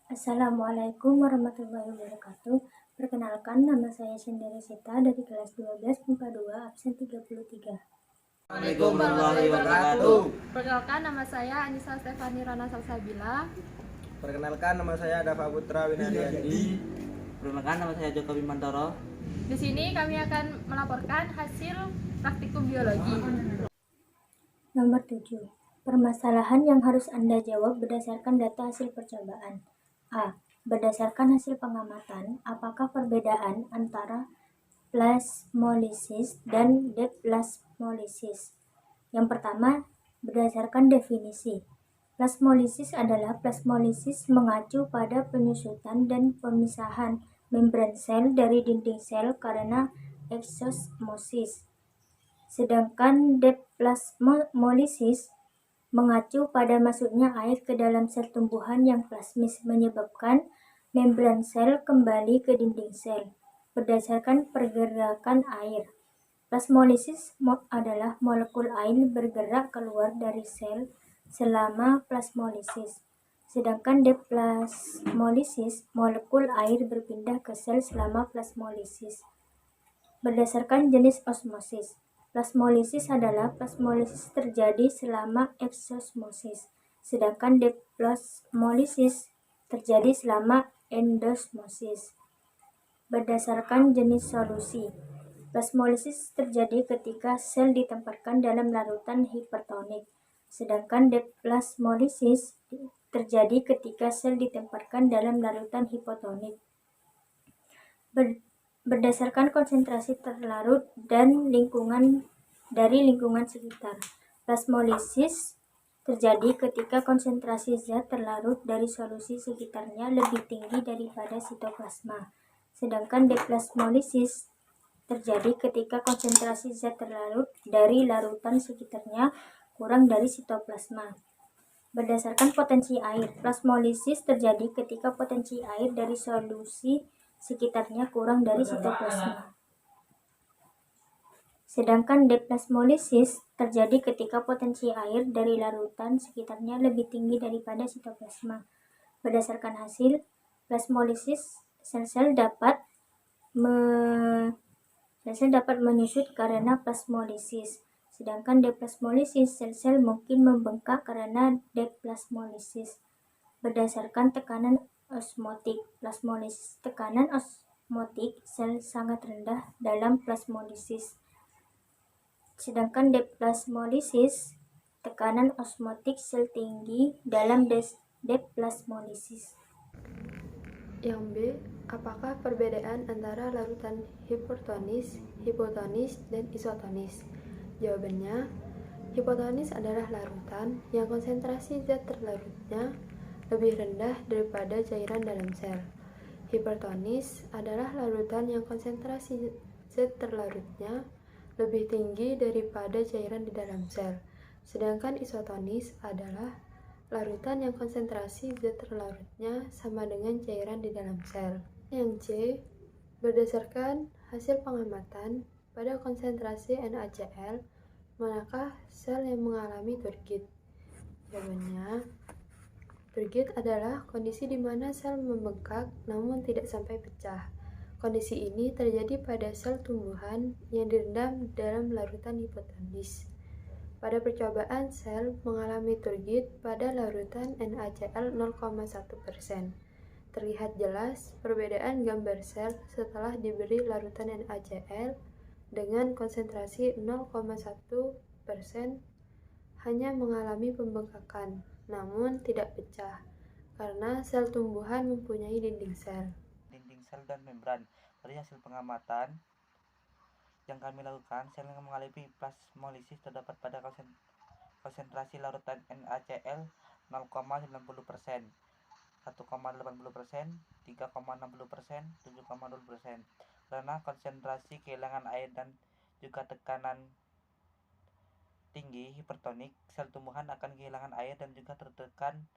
Assalamualaikum warahmatullahi wabarakatuh. Perkenalkan, nama saya Sendiri Sita dari kelas 12 MIPA 2 absen 33. Assalamualaikum warahmatullahi wabarakatuh. Perkenalkan, nama saya Anissa Stefani Rana Salsabila. Perkenalkan, nama saya Dava Putra Winariandi. Perkenalkan, nama saya Joko Bimantoro. Di sini kami akan melaporkan hasil praktikum biologi. Nomor 7. Permasalahan yang harus Anda jawab berdasarkan data hasil percobaan. A. Berdasarkan hasil pengamatan, apakah perbedaan antara plasmolisis dan deplasmolisis? Yang pertama, berdasarkan definisi. Plasmolisis adalah plasmolisis mengacu pada penyusutan dan pemisahan membran sel dari dinding sel karena eksosmosis. Sedangkan deplasmolisis mengacu pada masuknya air ke dalam sel tumbuhan yang plasmis menyebabkan membran sel kembali ke dinding sel berdasarkan pergerakan air. Plasmolisis adalah molekul air bergerak keluar dari sel selama plasmolisis. Sedangkan deplasmolisis, molekul air berpindah ke sel selama plasmolisis. Berdasarkan jenis osmosis, plasmolisis adalah plasmolisis terjadi selama eksosmosis, sedangkan deplasmolisis terjadi selama endosmosis. Berdasarkan jenis solusi, plasmolisis terjadi ketika sel ditempatkan dalam larutan hipertonik, sedangkan deplasmolisis terjadi ketika sel ditempatkan dalam larutan hipotonik. Berdasarkan konsentrasi terlarut dan lingkungan sekitar. Plasmolisis terjadi ketika konsentrasi zat terlarut dari solusi sekitarnya lebih tinggi daripada sitoplasma. Sedangkan deplasmolisis terjadi ketika konsentrasi zat terlarut dari larutan sekitarnya kurang dari sitoplasma. Berdasarkan potensi air, plasmolisis terjadi ketika potensi air dari solusi sekitarnya kurang dari sitoplasma. Sedangkan deplasmolisis terjadi ketika potensi air dari larutan sekitarnya lebih tinggi daripada sitoplasma. Berdasarkan hasil plasmolisis, sel-sel dapat menyusut karena plasmolisis. Sedangkan deplasmolisis, sel-sel mungkin membengkak karena deplasmolisis. Berdasarkan tekanan osmotik plasmolisis, tekanan osmotik sel sangat rendah dalam plasmolisis. Sedangkan deplasmolisis, tekanan osmotik sel tinggi dalam deplasmolisis. Yang B. Apakah perbedaan antara larutan hipertonis, hipotonis, dan isotonis? Jawabannya, hipotonis adalah larutan yang konsentrasi zat terlarutnya lebih rendah daripada cairan dalam sel. Hipertonis adalah larutan yang konsentrasi zat terlarutnya lebih tinggi daripada cairan di dalam sel. Sedangkan isotonis adalah larutan yang konsentrasi zat terlarutnya sama dengan cairan di dalam sel. Yang C. Berdasarkan hasil pengamatan pada konsentrasi NaCl, manakah sel yang mengalami turgid? Jawabannya, turgid adalah kondisi di mana sel membengkak namun tidak sampai pecah. Kondisi ini terjadi pada sel tumbuhan yang direndam dalam larutan hipotonis. Pada percobaan, sel mengalami turgid pada larutan NaCl 0,1%. Terlihat jelas perbedaan gambar sel setelah diberi larutan NaCl dengan konsentrasi 0,1% hanya mengalami pembengkakan, namun tidak pecah, karena sel tumbuhan mempunyai dinding sel Dan membran. Dari hasil pengamatan yang kami lakukan, sel yang mengalami plasmolisis terdapat pada konsentrasi larutan NaCl 0,90%, 1,80%, 3,60%, 7,20%. Karena konsentrasi kehilangan air dan juga tekanan tinggi hipertonik, sel tumbuhan akan kehilangan air dan juga tertekan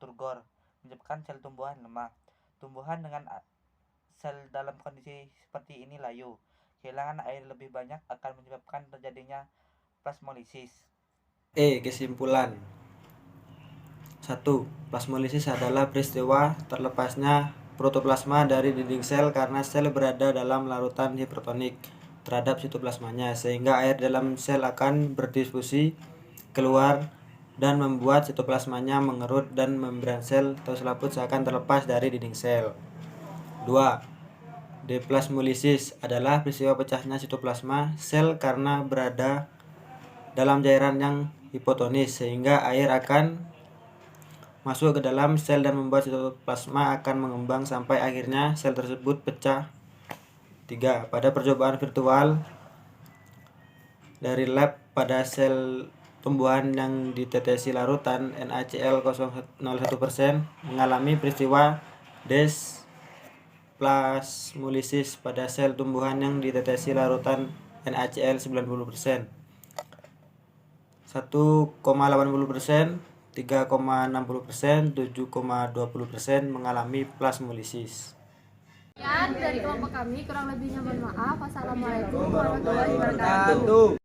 turgor, menyebabkan sel tumbuhan lemah. Tumbuhan dengan sel dalam kondisi seperti ini layu. Kehilangan air lebih banyak akan menyebabkan terjadinya plasmolisis. Kesimpulan. 1. Plasmolisis adalah peristiwa terlepasnya protoplasma dari dinding sel karena sel berada dalam larutan hipertonik terhadap sitoplasmanya, sehingga air dalam sel akan berdifusi keluar dan membuat sitoplasmanya mengerut dan membran sel atau selaput seakan terlepas dari dinding sel. 2. Deplasmolisis adalah peristiwa pecahnya sitoplasma sel karena berada dalam cairan yang hipotonis, sehingga air akan masuk ke dalam sel dan membuat sitoplasma akan mengembang sampai akhirnya sel tersebut pecah. 3. Pada percobaan virtual dari lab pada sel tumbuhan yang ditetesi larutan NaCl 0,01% mengalami peristiwa desplasmolisis pada sel tumbuhan yang ditetesi larutan NaCl 90%, 1,80%, 3,60%, 7,20% mengalami plasmolisis. Sekian dari kelompok kami, kurang lebihnya mohon maaf. Wassalamualaikum warahmatullahi wabarakatuh.